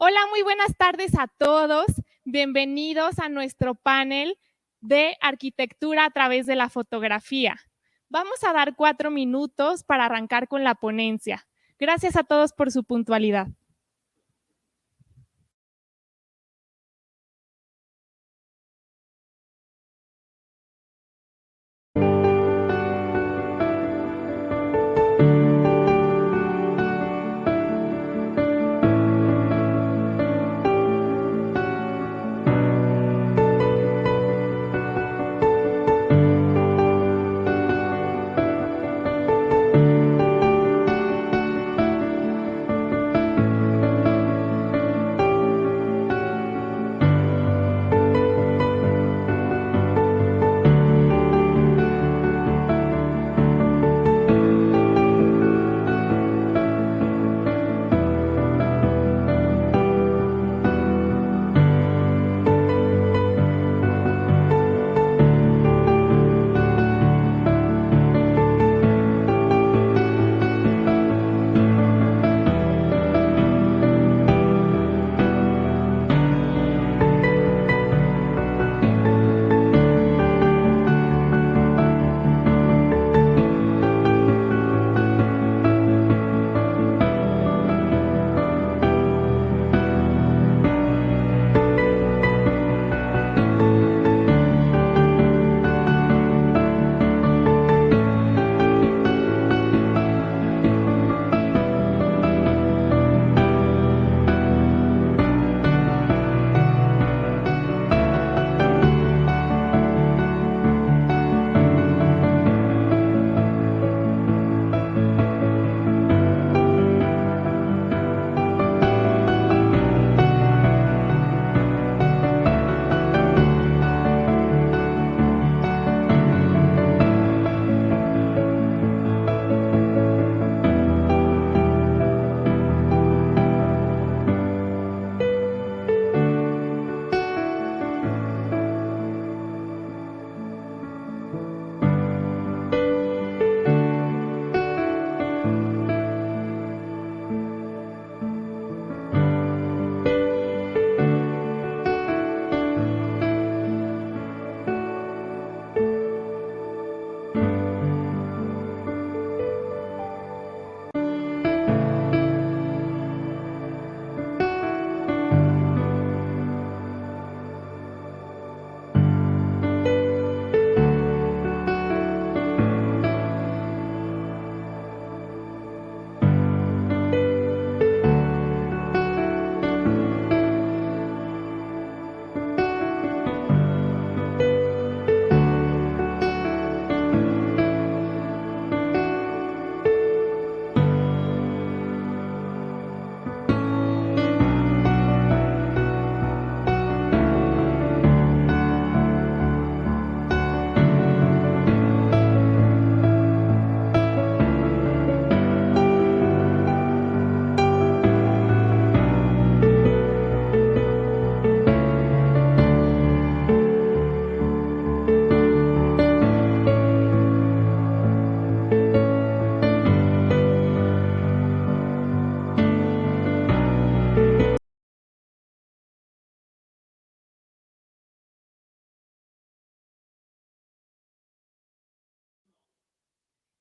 Hola, muy buenas tardes a todos. Bienvenidos a nuestro panel de arquitectura a través de la fotografía. Vamos a dar 4 minutos para arrancar con la ponencia. Gracias a todos por su puntualidad.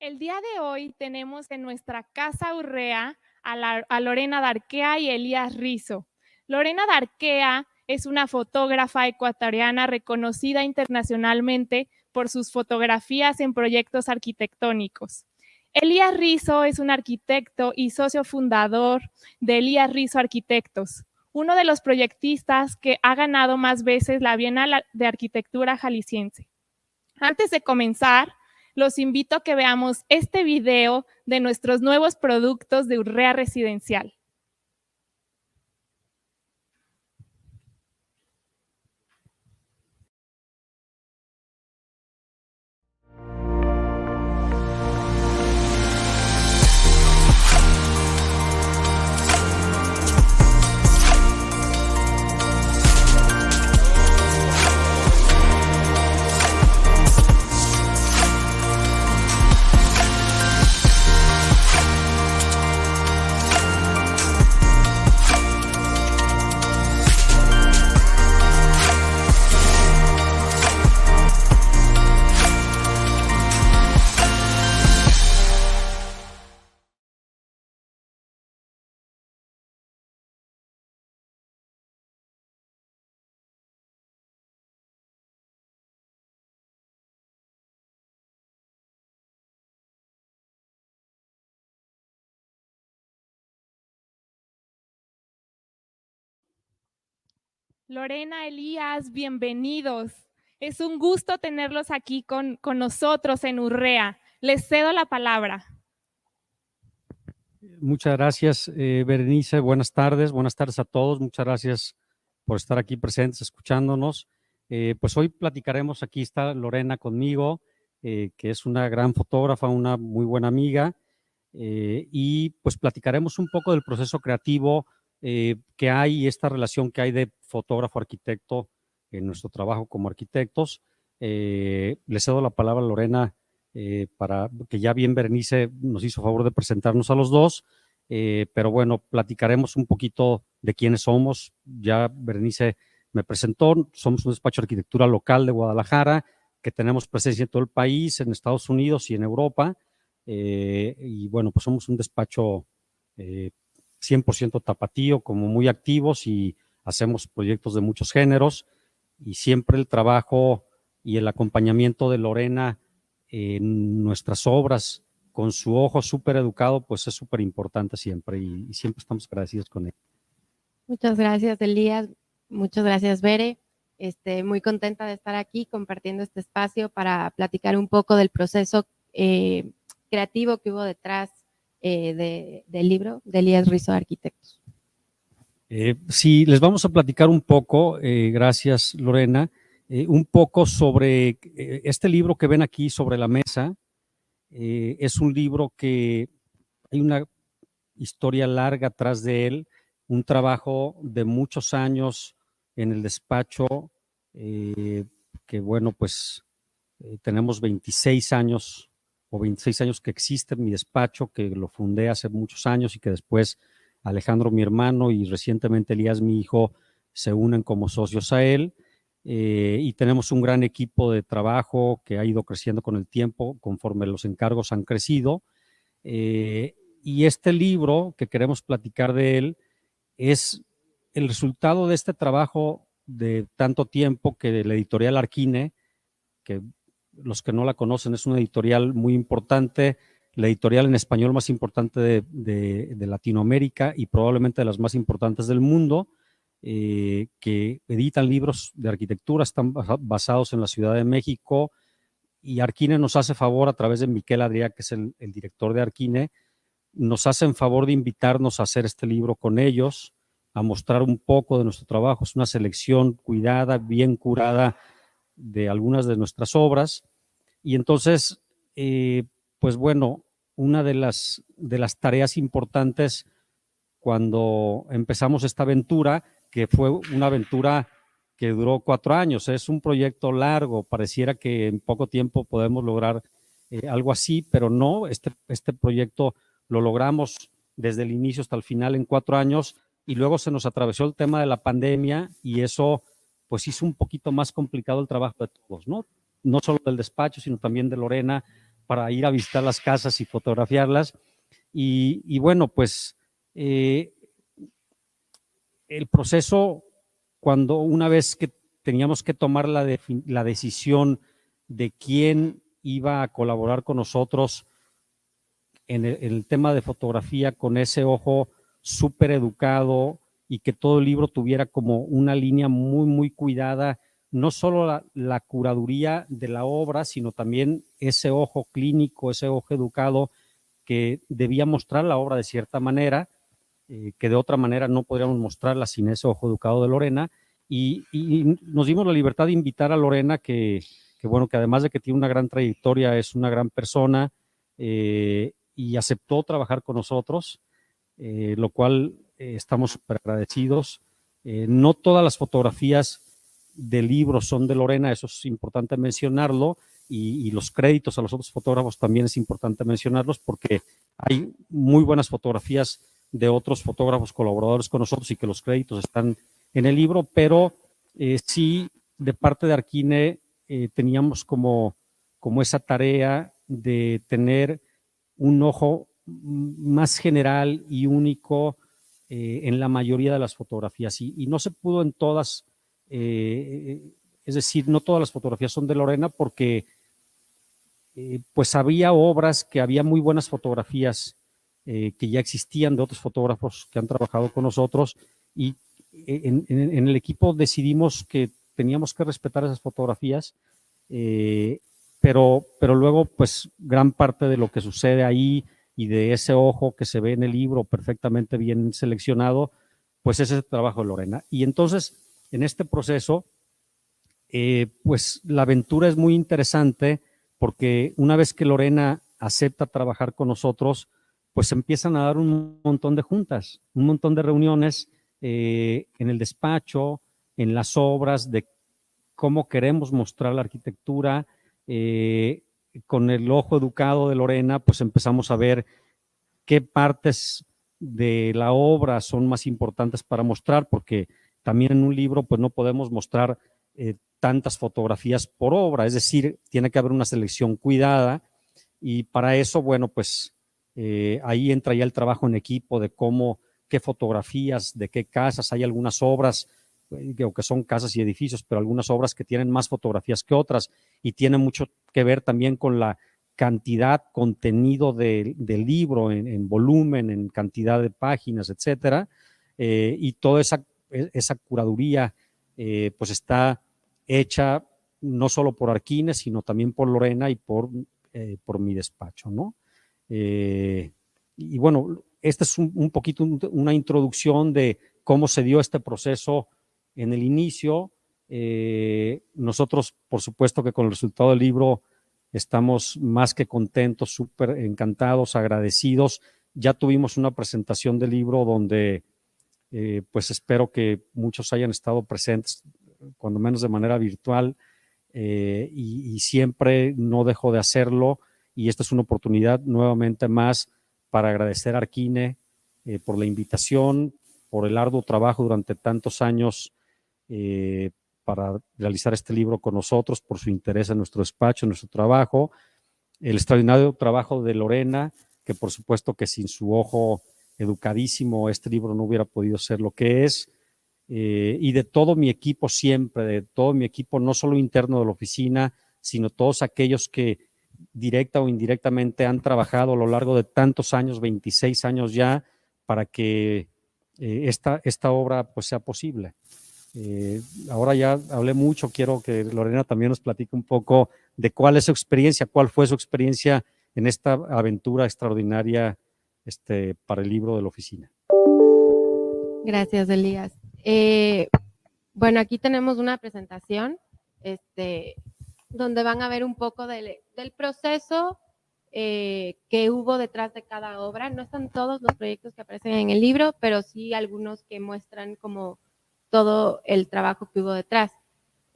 El día de hoy tenemos en nuestra casa Urrea a Lorena Darquea y Elías Rizo. Lorena Darquea es una fotógrafa ecuatoriana reconocida internacionalmente por sus fotografías en proyectos arquitectónicos. Elías Rizo es un arquitecto y socio fundador de Elías Rizo Arquitectos, uno de los proyectistas que ha ganado más veces la Bienal de Arquitectura Jalisciense. Antes de comenzar, los invito a que veamos este video de nuestros nuevos productos de Urrea Residencial. Lorena, Elías, bienvenidos. Es un gusto tenerlos aquí con nosotros en Urrea. Les cedo la palabra. Muchas gracias, Berenice. Buenas tardes a todos. Muchas gracias por estar aquí presentes, escuchándonos. Pues hoy platicaremos, aquí está Lorena conmigo, que es una gran fotógrafa, una muy buena amiga, y pues platicaremos un poco del proceso creativo que hay y esta relación que hay de fotógrafo-arquitecto en nuestro trabajo como arquitectos. Le cedo la palabra a Lorena para que ya bien Berenice nos hizo favor de presentarnos a los dos, pero bueno, platicaremos un poquito de quiénes somos. Ya Berenice me presentó, somos un despacho de arquitectura local de Guadalajara, que tenemos presencia en todo el país, en Estados Unidos y en Europa, y bueno, pues somos un despacho 100% tapatío, como muy activos, y hacemos proyectos de muchos géneros, y siempre el trabajo y el acompañamiento de Lorena en nuestras obras, con su ojo súper educado, pues es súper importante siempre, y siempre estamos agradecidos con él. Muchas gracias, Elías. Muchas gracias, Bere. Muy contenta de estar aquí compartiendo este espacio para platicar un poco del proceso creativo que hubo detrás del libro de Elías Rizo, Arquitectos. Sí, les vamos a platicar un poco, gracias Lorena, un poco sobre este libro que ven aquí sobre la mesa. Es un libro que hay una historia larga atrás de él, un trabajo de muchos años en el despacho, que bueno, pues tenemos 26 años o 26 años que existe mi despacho, que lo fundé hace muchos años y que después Alejandro, mi hermano, y recientemente Elías, mi hijo, se unen como socios a él. Y tenemos un gran equipo de trabajo que ha ido creciendo con el tiempo conforme los encargos han crecido. Y este libro que queremos platicar de él es el resultado de este trabajo de tanto tiempo que la editorial Arquine, que los que no la conocen es una editorial muy importante, la editorial en español más importante de Latinoamérica y probablemente de las más importantes del mundo, que editan libros de arquitectura, están basados en la Ciudad de México, y Arquine nos hace favor a través de Miquel Adrià, que es el director de Arquine, nos hacen favor de invitarnos a hacer este libro con ellos, a mostrar un poco de nuestro trabajo. Es una selección cuidada, bien curada de algunas de nuestras obras. Y entonces, pues bueno, una de las tareas importantes cuando empezamos esta aventura, que fue una aventura que duró 4 años, es un proyecto largo, pareciera que en poco tiempo podemos lograr algo así, pero no, este proyecto lo logramos desde el inicio hasta el final en 4 años, y luego se nos atravesó el tema de la pandemia, y eso pues hizo un poquito más complicado el trabajo de todos, ¿no? No solo del despacho, sino también de Lorena, para ir a visitar las casas y fotografiarlas. Y bueno, pues el proceso, cuando una vez que teníamos que tomar la decisión de quién iba a colaborar con nosotros en el tema de fotografía, con ese ojo súper educado, y que todo el libro tuviera como una línea muy, muy cuidada, no solo la curaduría de la obra, sino también ese ojo clínico, ese ojo educado que debía mostrar la obra de cierta manera, que de otra manera no podríamos mostrarla sin ese ojo educado de Lorena. Y nos dimos la libertad de invitar a Lorena, que bueno, que además de que tiene una gran trayectoria, es una gran persona, y aceptó trabajar con nosotros, lo cual estamos súper agradecidos. No todas las fotografías del libro son de Lorena, eso es importante mencionarlo, y los créditos a los otros fotógrafos también es importante mencionarlos, porque hay muy buenas fotografías de otros fotógrafos colaboradores con nosotros y que los créditos están en el libro, pero sí, de parte de Arquine teníamos como esa tarea de tener un ojo más general y único en la mayoría de las fotografías, y no se pudo en todas, es decir, no todas las fotografías son de Lorena, porque pues había obras que había muy buenas fotografías que ya existían de otros fotógrafos que han trabajado con nosotros, y en el equipo decidimos que teníamos que respetar esas fotografías, pero luego pues gran parte de lo que sucede ahí y de ese ojo que se ve en el libro perfectamente bien seleccionado, pues ese es el trabajo de Lorena. Y entonces en este proceso, pues la aventura es muy interesante porque una vez que Lorena acepta trabajar con nosotros, pues empiezan a dar un montón de juntas, un montón de reuniones en el despacho, en las obras, de cómo queremos mostrar la arquitectura. Con el ojo educado de Lorena, pues empezamos a ver qué partes de la obra son más importantes para mostrar, porque también en un libro pues no podemos mostrar tantas fotografías por obra, es decir, tiene que haber una selección cuidada y para eso, bueno, pues ahí entra ya el trabajo en equipo de cómo, qué fotografías, de qué casas, hay algunas obras que son casas y edificios, pero algunas obras que tienen más fotografías que otras y tiene mucho que ver también con la cantidad, contenido del libro en volumen, en cantidad de páginas, etcétera, y toda esa curaduría pues está hecha no solo por Arquines, sino también por Lorena y por mi despacho, ¿no? Y bueno, esta es un poquito una introducción de cómo se dio este proceso en el inicio. Nosotros, por supuesto que con el resultado del libro estamos más que contentos, súper encantados, agradecidos. Ya tuvimos una presentación del libro donde pues espero que muchos hayan estado presentes, cuando menos de manera virtual, y siempre no dejo de hacerlo. Y esta es una oportunidad nuevamente más para agradecer a Arquine por la invitación, por el arduo trabajo durante tantos años para realizar este libro con nosotros, por su interés en nuestro despacho, en nuestro trabajo, el extraordinario trabajo de Lorena, que por supuesto que sin su ojo educadísimo este libro no hubiera podido ser lo que es, y de todo mi equipo siempre, de todo mi equipo, no solo interno de la oficina, sino todos aquellos que directa o indirectamente han trabajado a lo largo de tantos años, 26 años ya, para que esta obra pues sea posible. Ahora ya hablé mucho, quiero que Lorena también nos platique un poco de cuál es su experiencia, cuál fue su experiencia en esta aventura extraordinaria para el libro de la oficina. Gracias, Elías. Bueno, aquí tenemos una presentación donde van a ver un poco del proceso que hubo detrás de cada obra. No están todos los proyectos que aparecen en el libro, pero sí algunos que muestran como todo el trabajo que hubo detrás.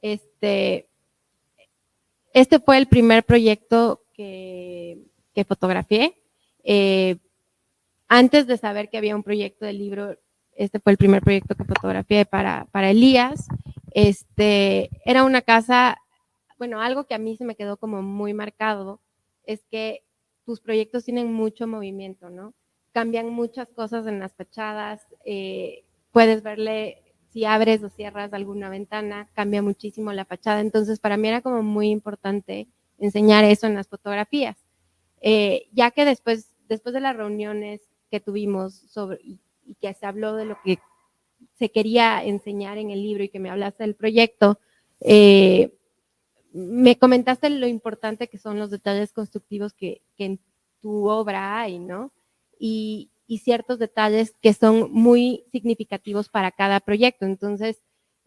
Este fue el primer proyecto que fotografié. Antes de saber que había un proyecto del libro, este fue el primer proyecto que fotografié para Elías. Era una casa, bueno, algo que a mí se me quedó como muy marcado es que tus proyectos tienen mucho movimiento, ¿no? Cambian muchas cosas en las fachadas, puedes verle, si abres o cierras alguna ventana, cambia muchísimo la fachada. Entonces, para mí era como muy importante enseñar eso en las fotografías. Ya que después de las reuniones que tuvimos y que se habló de lo que se quería enseñar en el libro y que me hablaste del proyecto, me comentaste lo importante que son los detalles constructivos que en tu obra hay, ¿no? Y ciertos detalles que son muy significativos para cada proyecto. Entonces,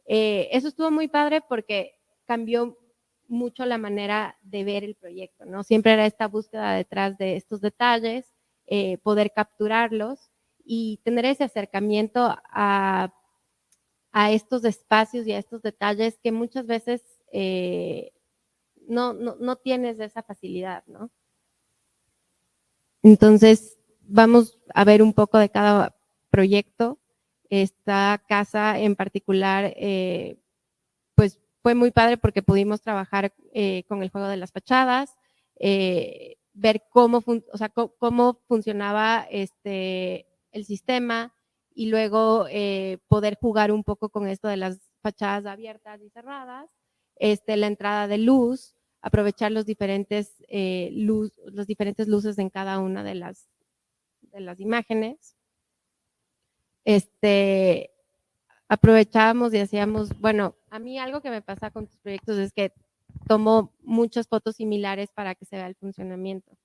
eso estuvo muy padre porque cambió mucho la manera de ver el proyecto, ¿no? Siempre era esta búsqueda detrás de estos detalles, poder capturarlos y tener ese acercamiento a estos espacios y a estos detalles que muchas veces no tienes esa facilidad, ¿no? Entonces, vamos a ver un poco de cada proyecto. Esta casa en particular, pues fue muy padre porque pudimos trabajar con el juego de las fachadas, ver cómo funcionaba el sistema y luego poder jugar un poco con esto de las fachadas abiertas y cerradas, la entrada de luz, aprovechar los diferentes luces en cada una de las imágenes. aprovechábamos y hacíamos, bueno, a mí algo que me pasa con tus proyectos es que tomo muchas fotos similares para que se vea el funcionamiento.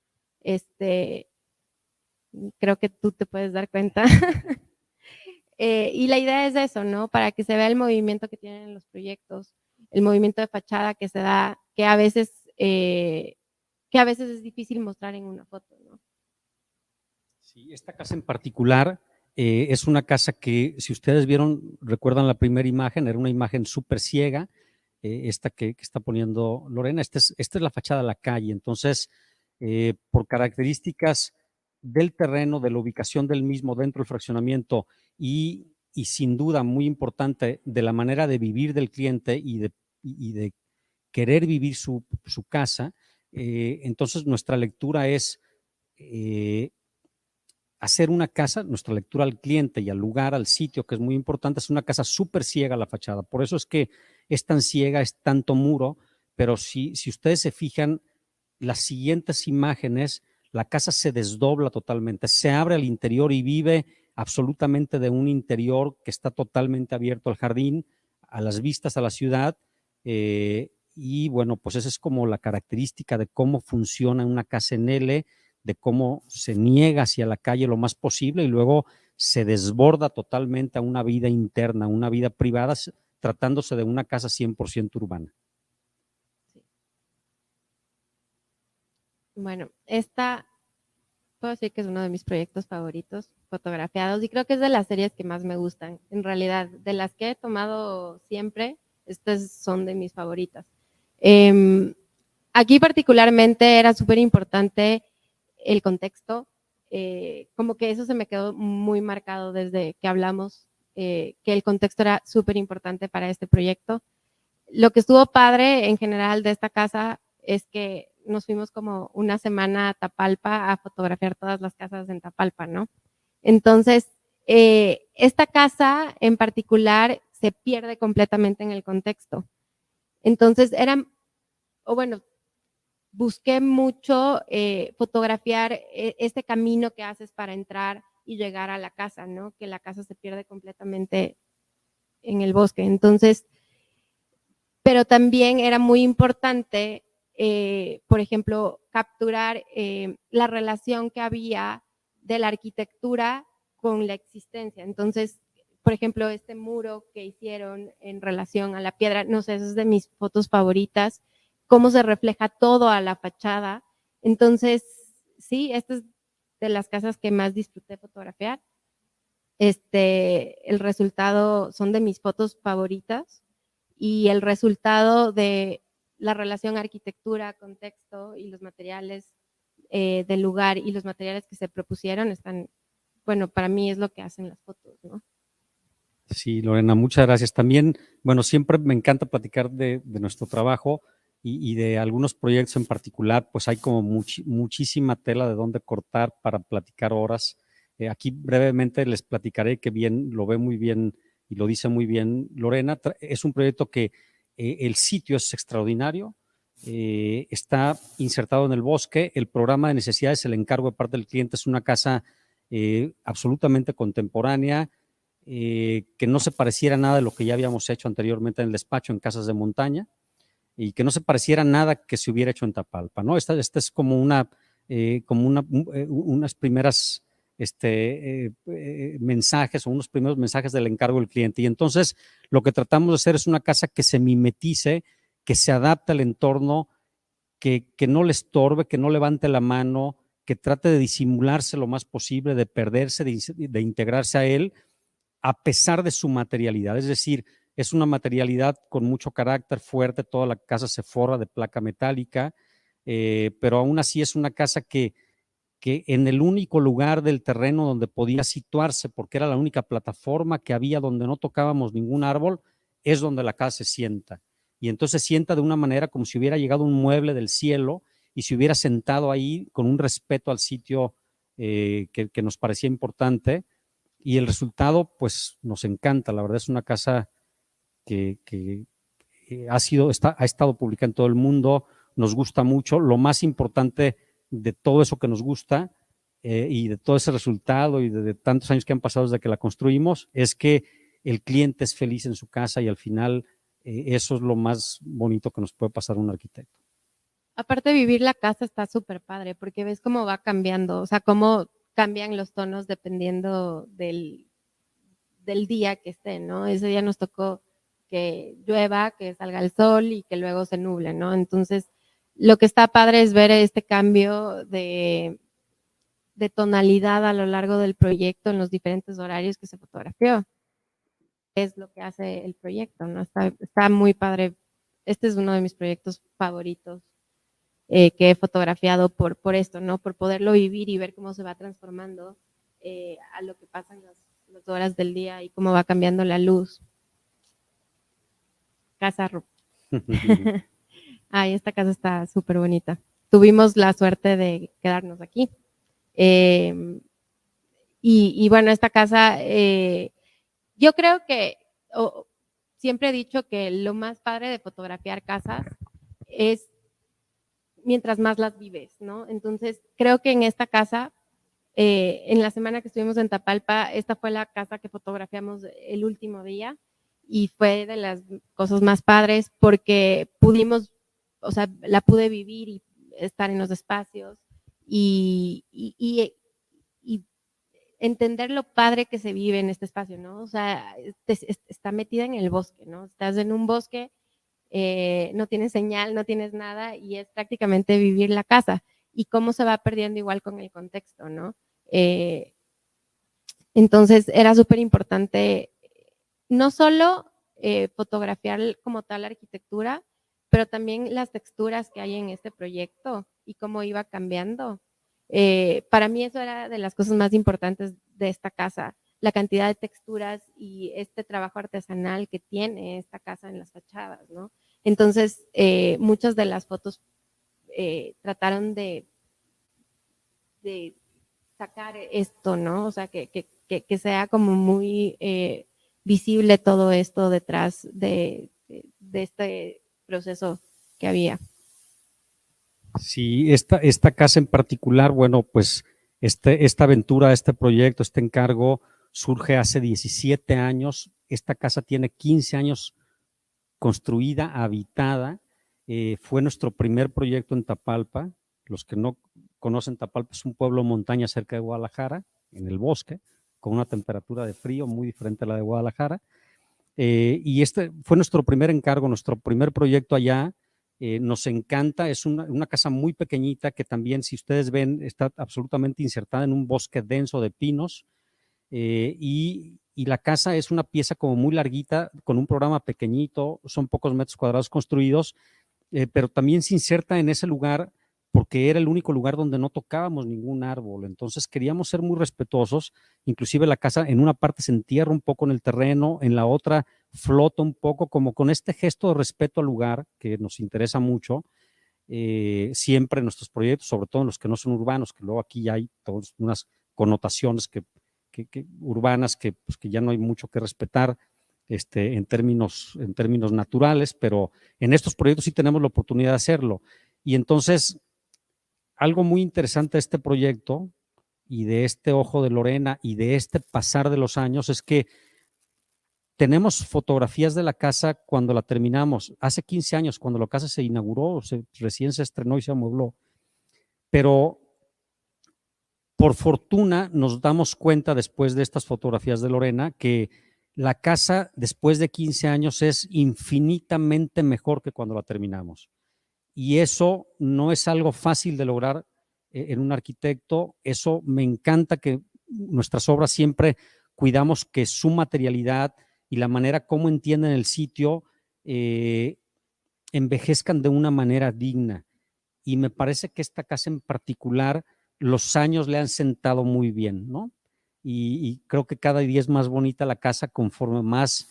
Creo que tú te puedes dar cuenta. Y la idea es eso, ¿no? Para que se vea el movimiento que tienen los proyectos, el movimiento de fachada que se da, que a veces es difícil mostrar en una foto, ¿no? Sí, esta casa en particular es una casa que, si ustedes vieron, recuerdan la primera imagen, era una imagen súper ciega, esta que está poniendo Lorena. Esta es la fachada de la calle. Entonces, por características del terreno, de la ubicación del mismo dentro del fraccionamiento y sin duda muy importante de la manera de vivir del cliente y de querer vivir su casa, entonces nuestra lectura es hacer una casa, nuestra lectura al cliente y al lugar, al sitio, que es muy importante, es una casa súper ciega la fachada. Por eso es que es tan ciega, es tanto muro, pero si ustedes se fijan, las siguientes imágenes, la casa se desdobla totalmente, se abre al interior y vive absolutamente de un interior que está totalmente abierto al jardín, a las vistas a la ciudad, y bueno, pues esa es como la característica de cómo funciona una casa en L, de cómo se niega hacia la calle lo más posible y luego se desborda totalmente a una vida interna, una vida privada, tratándose de una casa 100% urbana. Bueno, esta puedo decir que es uno de mis proyectos favoritos fotografiados y creo que es de las series que más me gustan. En realidad, de las que he tomado siempre, estas son de mis favoritas. Aquí particularmente era súper importante el contexto, como que eso se me quedó muy marcado desde que hablamos, que el contexto era súper importante para este proyecto. Lo que estuvo padre en general de esta casa es que nos fuimos como una semana a Tapalpa a fotografiar todas las casas en Tapalpa, ¿no? Entonces, esta casa en particular se pierde completamente en el contexto. Entonces, busqué mucho fotografiar este camino que haces para entrar y llegar a la casa, ¿no? Que la casa se pierde completamente en el bosque. Entonces, pero también era muy importante, por ejemplo, capturar la relación que había de la arquitectura con la existencia. Entonces, por ejemplo, este muro que hicieron en relación a la piedra, no sé, esa es de mis fotos favoritas, cómo se refleja todo a la fachada. Entonces, sí, esta es de las casas que más disfruté fotografiar. El resultado son de mis fotos favoritas y el resultado de la relación arquitectura, contexto y los materiales del lugar y los materiales que se propusieron están, bueno, para mí es lo que hacen las fotos, ¿no? Sí, Lorena, muchas gracias. También, bueno, siempre me encanta platicar de nuestro trabajo y de algunos proyectos en particular, pues hay como muchísima tela de dónde cortar para platicar horas. Aquí brevemente les platicaré que bien, lo ve muy bien y lo dice muy bien Lorena. Es un proyecto que el sitio es extraordinario, está insertado en el bosque, el programa de necesidades, el encargo de parte del cliente es una casa absolutamente contemporánea, que no se pareciera nada de lo que ya habíamos hecho anteriormente en el despacho en casas de montaña y que no se pareciera nada que se hubiera hecho en Tapalpa, ¿no? Esta es como unas primeras mensajes o unos primeros mensajes del encargo del cliente. Y entonces lo que tratamos de hacer es una casa que se mimetice, que se adapte al entorno, que no le estorbe, que no levante la mano, que trate de disimularse lo más posible, de perderse, de integrarse a él, a pesar de su materialidad. Es decir, es una materialidad con mucho carácter fuerte, toda la casa se forra de placa metálica, pero aún así es una casa que en el único lugar del terreno donde podía situarse, porque era la única plataforma que había donde no tocábamos ningún árbol, es donde la casa se sienta. Y entonces se sienta de una manera como si hubiera llegado un mueble del cielo y se hubiera sentado ahí con un respeto al sitio que nos parecía importante. Y el resultado, pues, nos encanta. La verdad es una casa que ha estado publicada en todo el mundo, nos gusta mucho. Lo más importante de todo eso que nos gusta y de todo ese resultado y de tantos años que han pasado desde que la construimos es que el cliente es feliz en su casa y al final eso es lo más bonito que nos puede pasar a un arquitecto. Aparte de vivir la casa está súper padre porque ves cómo va cambiando, o sea, cómo cambian los tonos dependiendo del día que esté, ¿no? Ese día nos tocó que llueva, que salga el sol y que luego se nuble, ¿no? Entonces, lo que está padre es ver este cambio de tonalidad a lo largo del proyecto en los diferentes horarios que se fotografió. Es lo que hace el proyecto, ¿no? Está muy padre. Este es uno de mis proyectos favoritos que he fotografiado por esto, ¿no? Por poderlo vivir y ver cómo se va transformando a lo que pasa en las horas del día y cómo va cambiando la luz. Casa Ay, esta casa está súper bonita. Tuvimos la suerte de quedarnos aquí. Y bueno, esta casa, yo creo que siempre he dicho que lo más padre de fotografiar casas es mientras más las vives, ¿no? Entonces, creo que en esta casa, en la semana que estuvimos en Tapalpa, esta fue la casa que fotografiamos el último día y fue de las cosas más padres porque pudimos, o sea, la pude vivir y estar en los espacios y entender lo padre que se vive en este espacio, ¿no? O sea, está metida en el bosque, ¿no? Estás en un bosque, no tienes señal, no tienes nada y es prácticamente vivir la casa y cómo se va perdiendo igual con el contexto, ¿no? Entonces era súper importante no solo fotografiar como tal la arquitectura, pero también las texturas que hay en este proyecto y cómo iba cambiando. Para mí eso era de las cosas más importantes de esta casa, la cantidad de texturas y este trabajo artesanal que tiene esta casa en las fachadas, ¿no? Entonces, muchas de las fotos trataron de sacar esto, ¿no? O sea, que sea como muy visible todo esto detrás de este proceso que había. Sí, esta casa en particular, bueno, pues esta aventura, este proyecto, este encargo surge hace 17 años. Esta casa tiene 15 años construida, habitada. Fue nuestro primer proyecto en Tapalpa. Los que no conocen Tapalpa, es un pueblo montaña cerca de Guadalajara, en el bosque, con una temperatura de frío muy diferente a la de Guadalajara. Y este fue nuestro primer encargo, nuestro primer proyecto allá. Nos encanta, es una casa muy pequeñita que también, si ustedes ven, está absolutamente insertada en un bosque denso de pinos. Y la casa es una pieza como muy larguita, con un programa pequeñito, son pocos metros cuadrados construidos, pero también se inserta en ese lugar porque era el único lugar donde no tocábamos ningún árbol. Entonces queríamos ser muy respetuosos. Inclusive la casa en una parte se entierra un poco en el terreno, en la otra flota un poco, como con este gesto de respeto al lugar que nos interesa mucho. Siempre en nuestros proyectos, sobre todo en los que no son urbanos, que luego aquí ya hay todas unas connotaciones urbanas pues, que ya no hay mucho que respetar en términos naturales, pero en estos proyectos sí tenemos la oportunidad de hacerlo. Y entonces, algo muy interesante de este proyecto y de este ojo de Lorena y de este pasar de los años es que tenemos fotografías de la casa cuando la terminamos, hace 15 años, cuando la casa se inauguró, recién se estrenó y se amuebló, pero por fortuna nos damos cuenta después de estas fotografías de Lorena que la casa después de 15 años es infinitamente mejor que cuando la terminamos. Y eso no es algo fácil de lograr en un arquitecto. Eso me encanta que nuestras obras siempre cuidamos que su materialidad y la manera como entienden el sitio envejezcan de una manera digna. Y me parece que esta casa en particular, los años le han sentado muy bien, ¿no? Y creo que cada día es más bonita la casa conforme más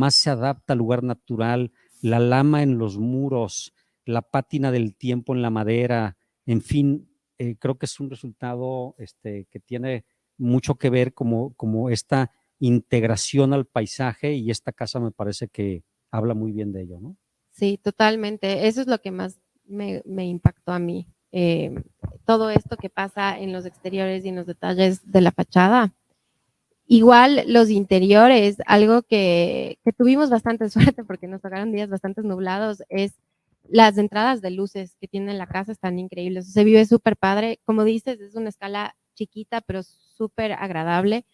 se adapta al lugar natural, la lama en los muros, la pátina del tiempo en la madera, en fin, creo que es un resultado que tiene mucho que ver como esta integración al paisaje y esta casa me parece que habla muy bien de ello, ¿no? Sí, totalmente. Eso es lo que más me impactó a mí. Todo esto que pasa en los exteriores y en los detalles de la fachada. Igual los interiores, algo que tuvimos bastante suerte porque nos tocaron días bastante nublados, es las entradas de luces que tiene la casa están increíbles. Se vive súper padre. Como dices, es una escala chiquita, pero súper agradable.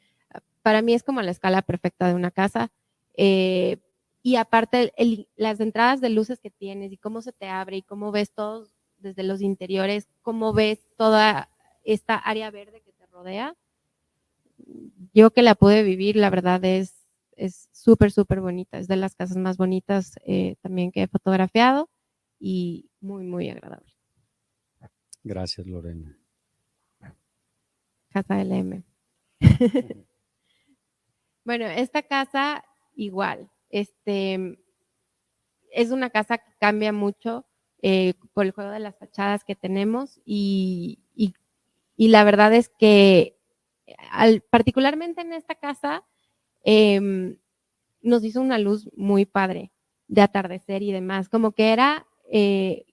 Para mí es como la escala perfecta de una casa. Y aparte, las entradas de luces que tienes y cómo se te abre y cómo ves todo desde los interiores, cómo ves toda esta área verde que te rodea. Yo que la pude vivir, la verdad es súper, súper bonita. Es de las casas más bonitas también que he fotografiado y muy, muy agradable. Gracias, Lorena. Casa LM. Bueno, esta casa igual. Es una casa que cambia mucho por el juego de las fachadas que tenemos y la verdad es que particularmente en esta casa nos hizo una luz muy padre de atardecer y demás, como que era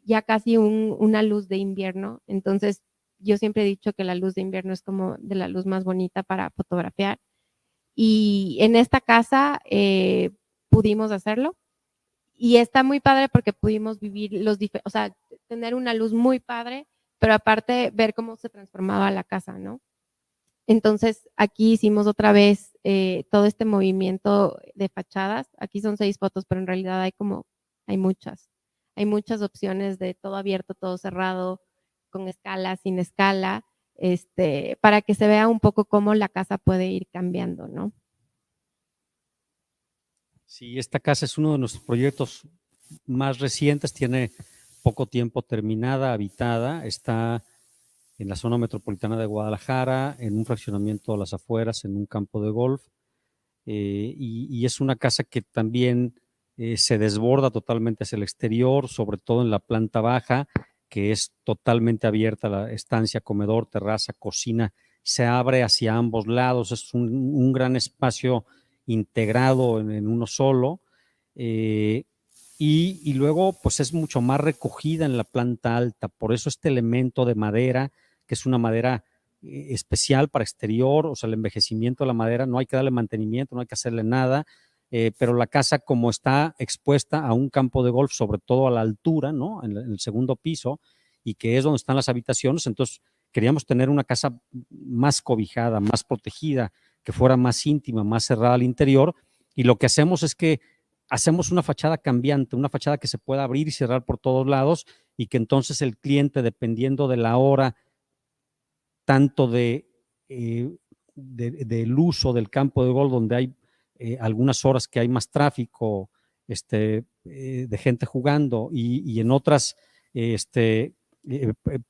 ya casi una luz de invierno. Entonces yo siempre he dicho que la luz de invierno es como de la luz más bonita para fotografiar y en esta casa pudimos hacerlo y está muy padre porque pudimos vivir o sea, tener una luz muy padre, pero aparte ver cómo se transformaba la casa, ¿no? Entonces aquí hicimos otra vez todo este movimiento de fachadas. Aquí son 6 fotos, pero en realidad hay muchas. Hay muchas opciones de todo abierto, todo cerrado, con escala, sin escala, para que se vea un poco cómo la casa puede ir cambiando, ¿no? Sí, esta casa es uno de nuestros proyectos más recientes, tiene poco tiempo terminada, habitada, está en la zona metropolitana de Guadalajara, en un fraccionamiento a las afueras, en un campo de golf, y es una casa que también se desborda totalmente hacia el exterior, sobre todo en la planta baja, que es totalmente abierta, la estancia, comedor, terraza, cocina, se abre hacia ambos lados, es un gran espacio integrado en uno solo, y luego pues es mucho más recogida en la planta alta, por eso este elemento de madera, que es una madera especial para exterior, o sea, el envejecimiento de la madera, no hay que darle mantenimiento, no hay que hacerle nada, pero la casa como está expuesta a un campo de golf, sobre todo a la altura, ¿no? En el segundo piso, y que es donde están las habitaciones, entonces queríamos tener una casa más cobijada, más protegida, que fuera más íntima, más cerrada al interior, y lo que hacemos es que hacemos una fachada cambiante, una fachada que se pueda abrir y cerrar por todos lados, y que entonces el cliente, dependiendo de la hora, tanto del uso del campo de golf, donde hay algunas horas que hay más tráfico de gente jugando y en otras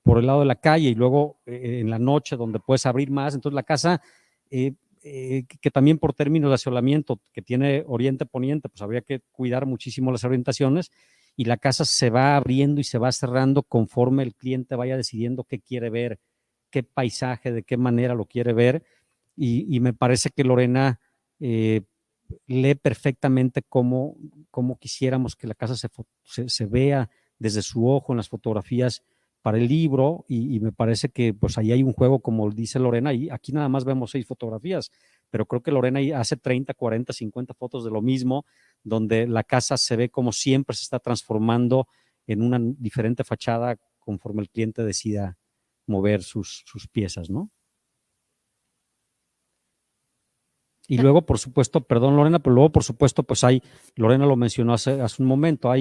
por el lado de la calle y luego en la noche donde puedes abrir más. Entonces la casa, que también por términos de asolamiento que tiene oriente-poniente, pues habría que cuidar muchísimo las orientaciones y la casa se va abriendo y se va cerrando conforme el cliente vaya decidiendo qué quiere ver, qué paisaje, de qué manera lo quiere ver. Y me parece que Lorena lee perfectamente cómo quisiéramos que la casa se vea desde su ojo en las fotografías para el libro y me parece que pues ahí hay un juego, como dice Lorena, y aquí nada más vemos 6 fotografías, pero creo que Lorena hace 30, 40, 50 fotos de lo mismo, donde la casa se ve como siempre se está transformando en una diferente fachada conforme el cliente decida mover sus piezas, ¿no? Y luego, por supuesto, perdón Lorena, pero luego, por supuesto, pues Lorena lo mencionó hace un momento,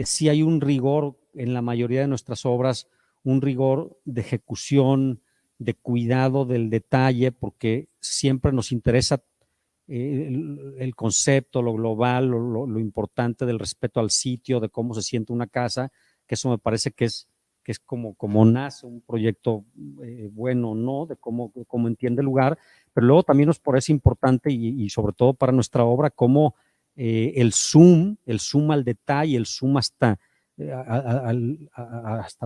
sí hay un rigor en la mayoría de nuestras obras, un rigor de ejecución, de cuidado del detalle, porque siempre nos interesa el concepto, lo global, lo importante del respeto al sitio, de cómo se siente una casa, que eso me parece que es como nace un proyecto bueno, ¿no? De cómo entiende el lugar, pero luego también nos parece importante y sobre todo para nuestra obra, cómo el zoom al detalle, el zoom hasta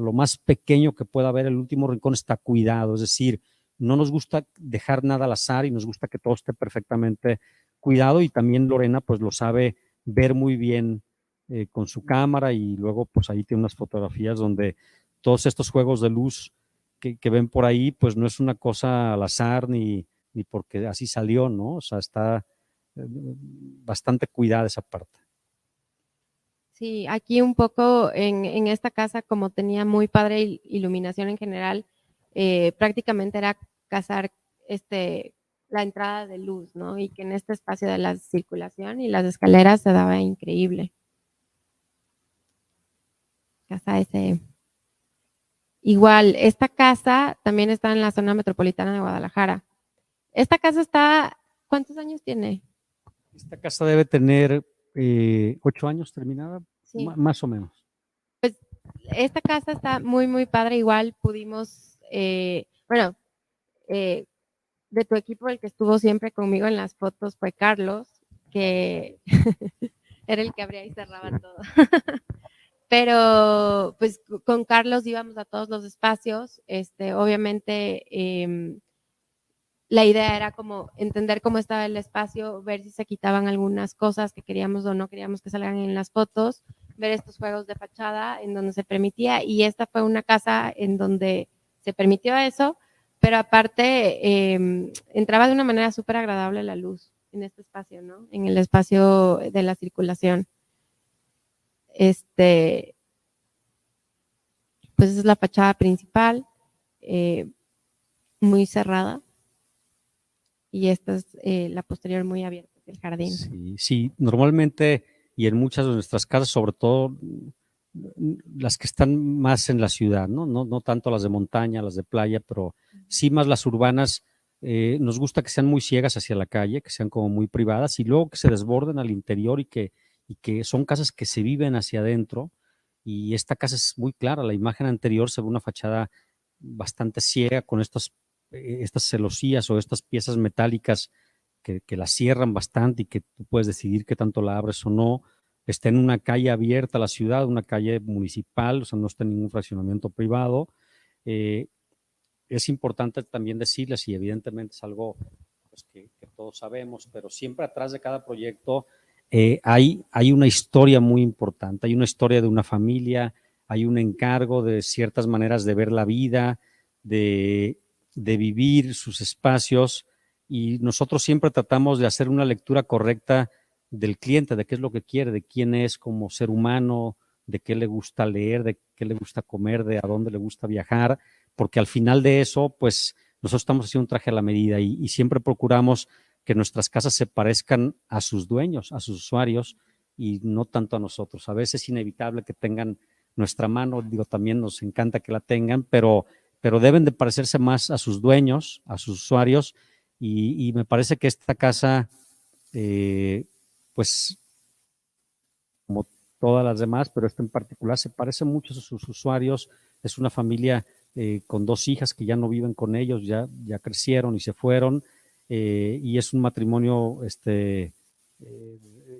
lo más pequeño que pueda haber, el último rincón está cuidado, es decir, no nos gusta dejar nada al azar y nos gusta que todo esté perfectamente cuidado y también Lorena pues lo sabe ver muy bien con su cámara y luego pues ahí tiene unas fotografías donde todos estos juegos de luz que ven por ahí pues no es una cosa al azar ni ni porque así salió, ¿no? O sea, está bastante cuidada esa parte. Sí, aquí un poco en esta casa, como tenía muy padre iluminación en general, prácticamente era cazar la entrada de luz, ¿no? Y que en este espacio de la circulación y las escaleras se daba increíble. Casa ese. Igual, esta casa también está en la zona metropolitana de Guadalajara. Esta casa está, ¿cuántos años tiene? Esta casa debe tener 8 años terminada, Sí. más o menos. Pues esta casa está muy, muy padre. Igual pudimos, bueno, de tu equipo, el que estuvo siempre conmigo en las fotos fue Carlos, que era el que abría y cerraba todo. Pero pues con Carlos íbamos a todos los espacios. Obviamente, la idea era como entender cómo estaba el espacio, ver si se quitaban algunas cosas que queríamos o no queríamos que salgan en las fotos, ver estos juegos de fachada en donde se permitía, y esta fue una casa en donde se permitió eso, pero aparte entraba de una manera súper agradable la luz en este espacio, ¿no? En el espacio de la circulación. Pues esa es la fachada principal, muy cerrada, y esta es la posterior muy abierta, el jardín. Sí, sí, normalmente y en muchas de nuestras casas, sobre todo las que están más en la ciudad, ¿no? No tanto las de montaña, las de playa, pero sí más las urbanas, nos gusta que sean muy ciegas hacia la calle, que sean como muy privadas y luego que se desborden al interior y que son casas que se viven hacia adentro. Y esta casa es muy clara, la imagen anterior se ve una fachada bastante ciega con estas celosías o estas piezas metálicas que la cierran bastante y que tú puedes decidir qué tanto la abres o no. Está en una calle abierta a la ciudad, una calle municipal, o sea, no está en ningún fraccionamiento privado. Es importante también decirles, y evidentemente es algo pues, que todos sabemos, pero siempre atrás de cada proyecto hay una historia muy importante, hay una historia de una familia, hay un encargo de ciertas maneras de ver la vida, de vivir sus espacios, y nosotros siempre tratamos de hacer una lectura correcta del cliente, de qué es lo que quiere, de quién es como ser humano, de qué le gusta leer, de qué le gusta comer, de a dónde le gusta viajar, porque al final de eso, pues nosotros estamos haciendo un traje a la medida y siempre procuramos que nuestras casas se parezcan a sus dueños, a sus usuarios y no tanto a nosotros. A veces es inevitable que tengan nuestra mano, digo, también nos encanta que la tengan, pero deben de parecerse más a sus dueños, a sus usuarios, y me parece que esta casa, pues, como todas las demás, pero esta en particular se parece mucho a sus usuarios. Es una familia con 2 hijas que ya no viven con ellos, ya crecieron y se fueron, y es un matrimonio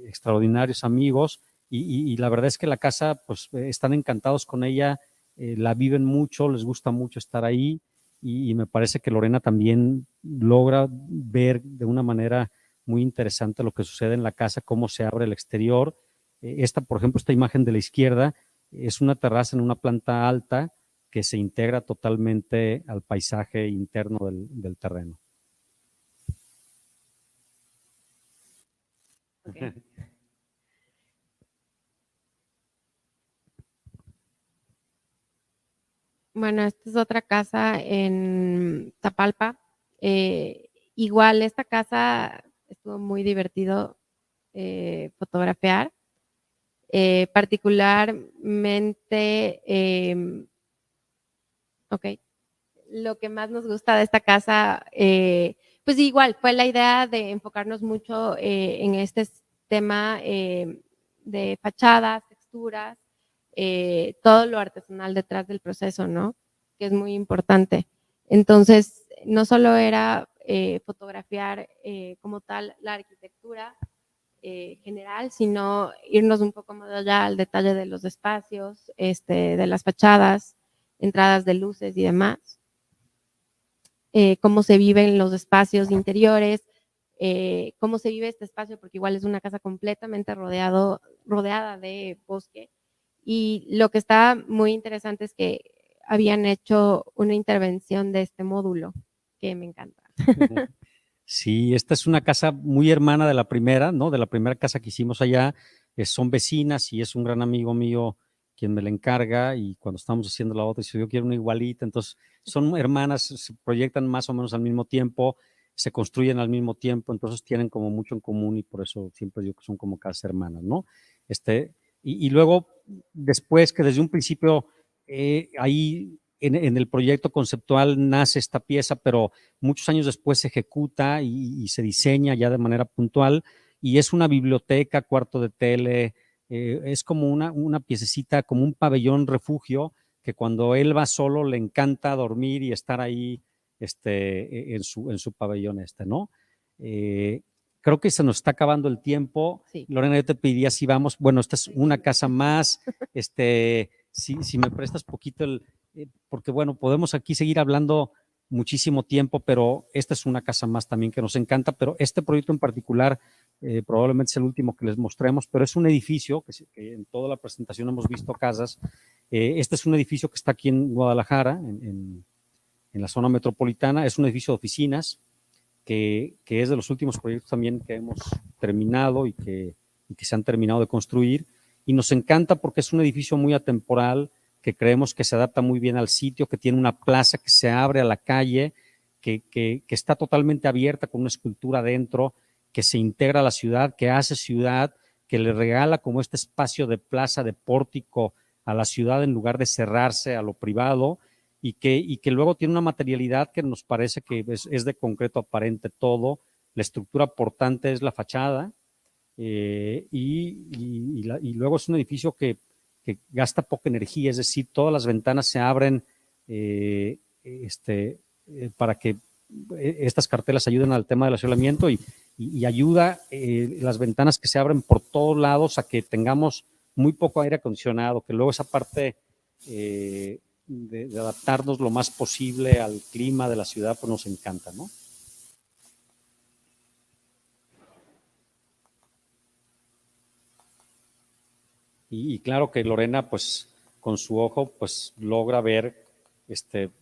extraordinarios amigos, y la verdad es que la casa, pues están encantados con ella, la viven mucho, les gusta mucho estar ahí, y me parece que Lorena también logra ver de una manera muy interesante lo que sucede en la casa, cómo se abre el exterior. Por ejemplo, esta imagen de la izquierda es una terraza en una planta alta que se integra totalmente al paisaje interno del terreno. Okay. Bueno, esta es otra casa en Tapalpa. Igual esta casa estuvo muy divertido fotografiar. Particularmente, lo que más nos gusta de esta casa, pues igual fue la idea de enfocarnos mucho en este tema de fachadas, texturas, todo lo artesanal detrás del proceso, ¿no? Que es muy importante. Entonces, no solo era fotografiar como tal la arquitectura general, sino irnos un poco más allá al detalle de los espacios, de las fachadas, entradas de luces y demás. Cómo se viven los espacios interiores, cómo se vive este espacio, porque igual es una casa completamente rodeada de bosque. Y lo que está muy interesante es que habían hecho una intervención de este módulo, que me encanta. Sí, esta es una casa muy hermana de la primera, ¿no? De la primera casa que hicimos allá. Son vecinas y es un gran amigo mío quien me la encarga, y cuando estamos haciendo la otra, dice, yo quiero una igualita. Entonces, son hermanas, se proyectan más o menos al mismo tiempo, se construyen al mismo tiempo, entonces tienen como mucho en común, y por eso siempre digo que son como casas hermanas, ¿no? Y luego, después que desde un principio, ahí en el proyecto conceptual nace esta pieza, pero muchos años después se ejecuta y se diseña ya de manera puntual, y es una biblioteca, cuarto de tele, es como una piececita, como un pabellón refugio, que cuando él va solo le encanta dormir y estar ahí en su pabellón ¿no? Creo que se nos está acabando el tiempo. Sí. Lorena, yo te pediría si vamos, bueno, esta es una casa más, si me prestas poquito porque bueno, podemos aquí seguir hablando muchísimo tiempo, pero esta es una casa más también que nos encanta, pero este proyecto en particular probablemente es el último que les mostremos, pero es un edificio que en toda la presentación hemos visto casas. Este es un edificio que está aquí en Guadalajara, en la zona metropolitana. Es un edificio de oficinas que es de los últimos proyectos también que hemos terminado y que se han terminado de construir, y nos encanta porque es un edificio muy atemporal, que creemos que se adapta muy bien al sitio, que tiene una plaza que se abre a la calle, que está totalmente abierta con una escultura dentro, que se integra a la ciudad, que hace ciudad, que le regala como este espacio de plaza, de pórtico a la ciudad en lugar de cerrarse a lo privado, y que luego tiene una materialidad que nos parece que es de concreto aparente todo. La estructura portante es la fachada, y luego es un edificio que gasta poca energía, es decir, todas las ventanas se abren para que estas cartelas ayuden al tema del aislamiento, y ayuda las ventanas que se abren por todos lados a que tengamos muy poco aire acondicionado, que luego esa parte de adaptarnos lo más posible al clima de la ciudad, pues nos encanta, ¿no? Y claro que Lorena, pues con su ojo, pues logra ver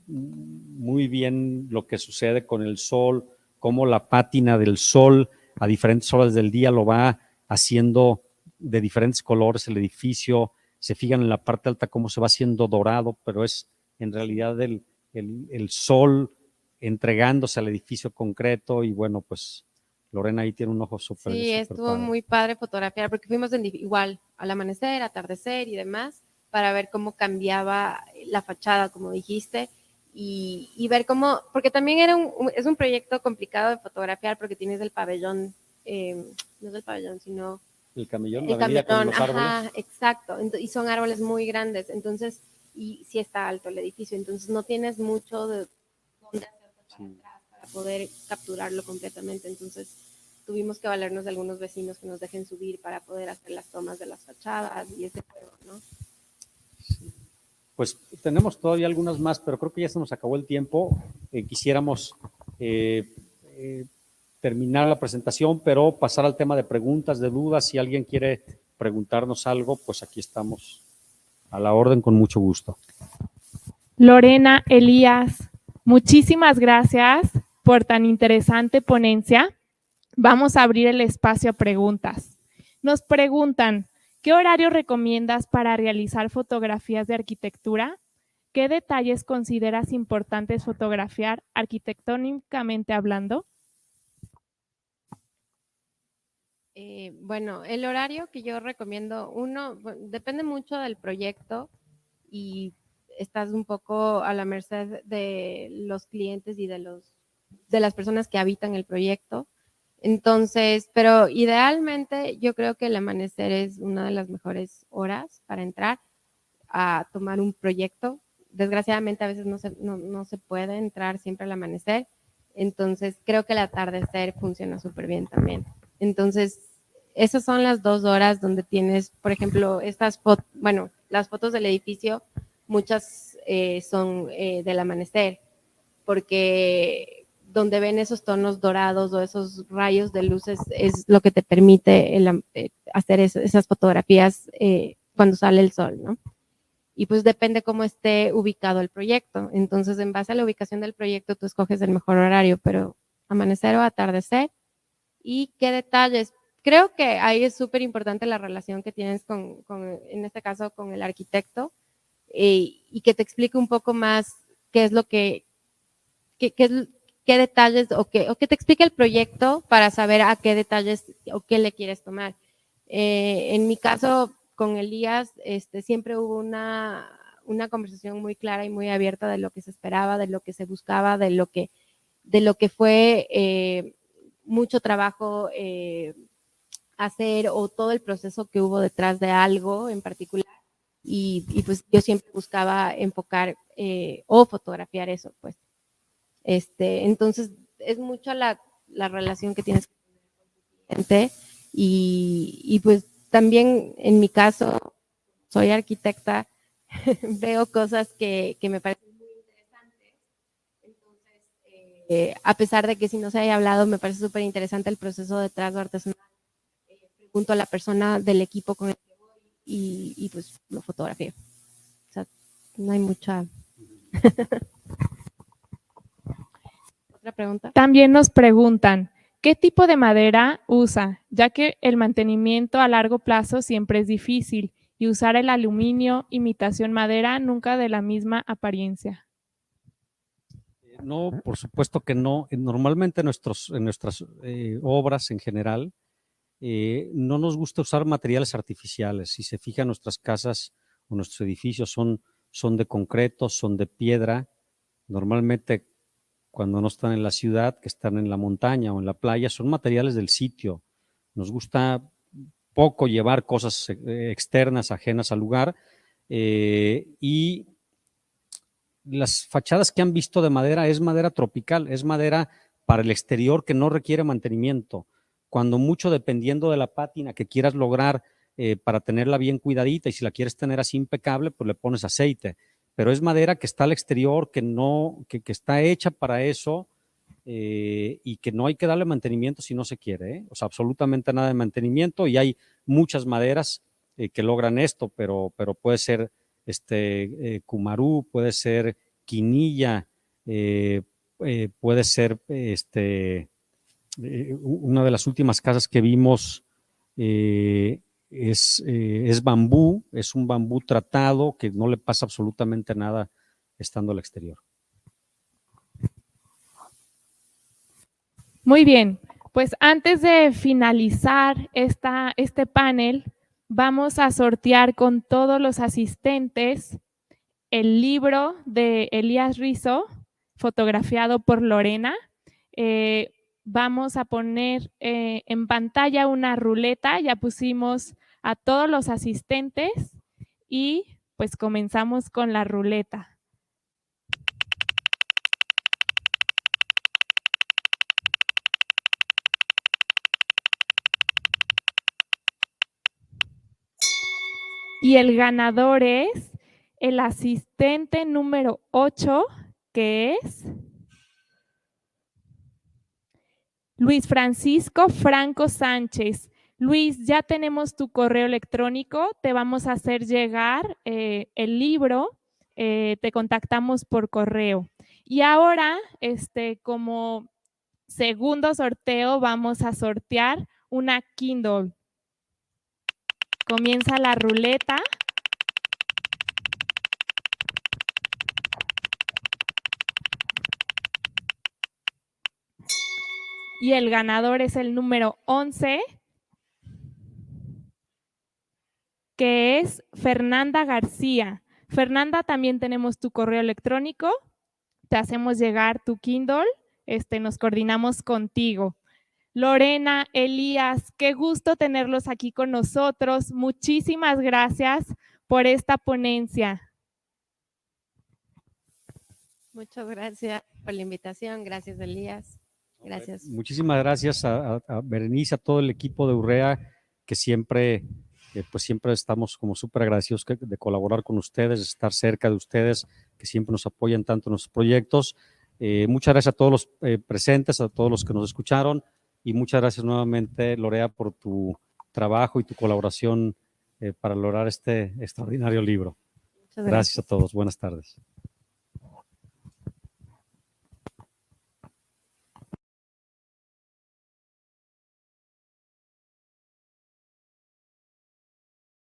muy bien lo que sucede con el sol, cómo la pátina del sol a diferentes horas del día lo va haciendo de diferentes colores el edificio. Se fijan en la parte alta cómo se va haciendo dorado, pero es en realidad el sol entregándose al edificio concreto. Y bueno, pues Lorena ahí tiene un ojo súper. Sí, estuvo muy padre fotografiar, porque fuimos igual al amanecer, atardecer y demás, para ver cómo cambiaba la fachada, como dijiste, y ver cómo, porque también es un proyecto complicado de fotografiar, porque tienes el pabellón, no es el pabellón, sino el camellón, el camellón, con los ajá, árboles. exacto, y son árboles muy grandes, entonces, y sí está alto el edificio, entonces no tienes mucho de dónde hacerte para atrás para poder capturarlo completamente, entonces tuvimos que valernos de algunos vecinos que nos dejen subir para poder hacer las tomas de las fachadas y ese juego, ¿no? Pues tenemos todavía algunas más, pero creo que ya se nos acabó el tiempo. Quisiéramos terminar la presentación, pero pasar al tema de preguntas, de dudas. Si alguien quiere preguntarnos algo, pues aquí estamos a la orden con mucho gusto. Lorena, Elías, muchísimas gracias por tan interesante ponencia. Vamos a abrir el espacio a preguntas. Nos preguntan, ¿qué horario recomiendas para realizar fotografías de arquitectura? ¿Qué detalles consideras importantes fotografiar arquitectónicamente hablando? Bueno, el horario que yo recomiendo, depende mucho del proyecto y estás un poco a la merced de los clientes y de las personas que habitan el proyecto. Entonces, pero idealmente yo creo que el amanecer es una de las mejores horas para entrar a tomar un proyecto. Desgraciadamente a veces no se puede entrar siempre al amanecer, entonces creo que el atardecer funciona súper bien también. Entonces, esas son las 2 horas donde tienes, por ejemplo, las fotos del edificio, muchas son del amanecer, porque donde ven esos tonos dorados o esos rayos de luces es lo que te permite hacer esas fotografías cuando sale el sol, ¿no? Y pues depende cómo esté ubicado el proyecto. Entonces, en base a la ubicación del proyecto, tú escoges el mejor horario, pero amanecer o atardecer, y qué detalles. Creo que ahí es súper importante la relación que tienes en este caso, con el arquitecto, y que te explique un poco más qué es lo qué detalles, o que te explique el proyecto para saber a qué detalles o qué le quieres tomar. En mi caso, con Elías, siempre hubo una conversación muy clara y muy abierta de lo que se esperaba, de lo que se buscaba, de lo que fue mucho trabajo hacer, o todo el proceso que hubo detrás de algo en particular, y pues yo siempre buscaba enfocar o fotografiar eso, pues. Entonces es mucho la relación que tienes con el cliente, y pues también en mi caso, soy arquitecta, veo cosas que me parecen muy interesantes. Entonces, a pesar de que si no se haya hablado, me parece súper interesante el proceso de trazo artesanal. Pregunto a la persona del equipo con el que voy, y pues lo fotografío. O sea, no hay mucha... ¿Otra pregunta? También nos preguntan, ¿qué tipo de madera usa? Ya que el mantenimiento a largo plazo siempre es difícil, y usar el aluminio, imitación madera, nunca de la misma apariencia. No, por supuesto que no. Normalmente en nuestras obras en general, no nos gusta usar materiales artificiales. Si se fijan, nuestras casas o nuestros edificios son de concreto, son de piedra. Normalmente, cuando no están en la ciudad, que están en la montaña o en la playa, son materiales del sitio. Nos gusta poco llevar cosas externas, ajenas al lugar, y las fachadas que han visto de madera es madera tropical, es madera para el exterior que no requiere mantenimiento. Cuando mucho, dependiendo de la pátina que quieras lograr para tenerla bien cuidadita, y si la quieres tener así impecable, pues le pones aceite. Pero es madera que está al exterior, que está hecha para eso, y que no hay que darle mantenimiento si no se quiere. O sea, absolutamente nada de mantenimiento, y hay muchas maderas que logran esto, pero puede ser cumarú, puede ser quinilla, puede ser una de las últimas casas que vimos es bambú, es un bambú tratado que no le pasa absolutamente nada estando al exterior. Muy bien, pues antes de finalizar este panel, vamos a sortear con todos los asistentes el libro de Elías Rizo, fotografiado por Lorena. Vamos a poner en pantalla una ruleta, ya pusimos a todos los asistentes, y pues comenzamos con la ruleta. Y el ganador es el asistente número 8, que es Luis Francisco Franco Sánchez. Luis, ya tenemos tu correo electrónico, te vamos a hacer llegar el libro, te contactamos por correo. Y ahora, como segundo sorteo, vamos a sortear una Kindle. Comienza la ruleta. Y el ganador es el número 11, que es Fernanda García. Fernanda, también tenemos tu correo electrónico, te hacemos llegar tu Kindle, nos coordinamos contigo. Lorena, Elías, qué gusto tenerlos aquí con nosotros. Muchísimas gracias por esta ponencia. Muchas gracias por la invitación. Gracias, Elías. Gracias. Muchísimas gracias a Berenice, a todo el equipo de Urrea, que siempre estamos como súper agradecidos de colaborar con ustedes, de estar cerca de ustedes, que siempre nos apoyan tanto en nuestros proyectos. Muchas gracias a todos los presentes, a todos los que nos escucharon, y muchas gracias nuevamente, Lorea, por tu trabajo y tu colaboración para lograr este extraordinario libro. Gracias a todos. Buenas tardes.